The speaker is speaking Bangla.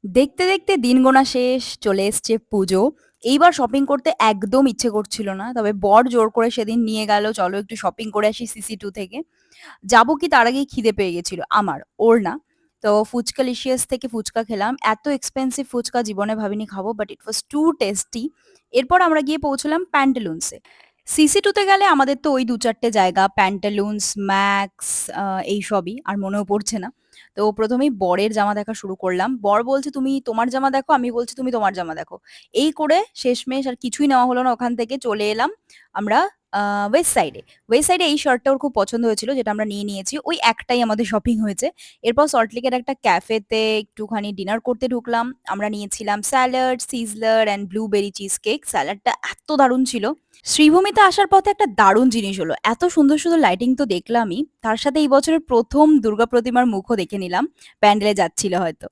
দেখতে, দেখতে দিন গোনা শেষ, চলে এসছে পুজো। এইবার শপিং করতে একদম ইচ্ছে করছিল না। তবে বর জোর করে সেদিন নিয়ে গেল, "চলো একটু শপিং করে আসি সিসি2 থেকে।" যাবো কি তার আগেই খিদে পেয়ে গেছিল আমার, ওর না। তো ফুচকালিশিয়াস থেকে ফুচকা খেলাম। এত এক্সপেনসিভ ফুচকা জীবনে ভাবিনি খাবো, but it was too tasty. এরপর আমরা গিয়ে পৌঁছলাম প্যান্টালুনসে। সিসি2 তে গেলে আমাদের তো ওই ২-৪ টে জায়গা প্যান্টালুনস, ম্যাক্স এইসবই। আর মনেও পড়ছে না। তো ১ম এই বরের জামা দেখা শুরু করলাম। বর বলছে, "তুমি তোমার জামা দেখো।" আমি বলছি, "তুমি তোমার জামা দেখো।" এই করে শেষমেশ আর কিছুই নেওয়া হলো না ওখান থেকে চলে এলাম আমরা আ ওয়েস্ট সাইডে। ওয়েস্ট সাইডে এই শার্টটা ওর খুব পছন্দ হয়েছিল যেটা আমরা নিয়ে নিয়েছি। ওই একটাই আমাদের শপিং হয়েছে। এরপর সল্টলেকের একটা ক্যাফেতে একটুখানি ডিনার করতে ঢুকলাম। আমরা নিয়েছিলাম salad, sizzler and blueberry cheesecake. স্যালাডটা এত দারুণ ছিল। শ্রীভূমিতে আসার পথে একটা দারুণ জিনিস হলো। এত সুন্দর, সুন্দর লাইটিং তো দেখলামই। তার সাথে এই বছরের ১ম দুর্গা প্রতিমার মুখও দেখে নিলাম। প্যান্ডেলে যাচ্ছিল হয়তো।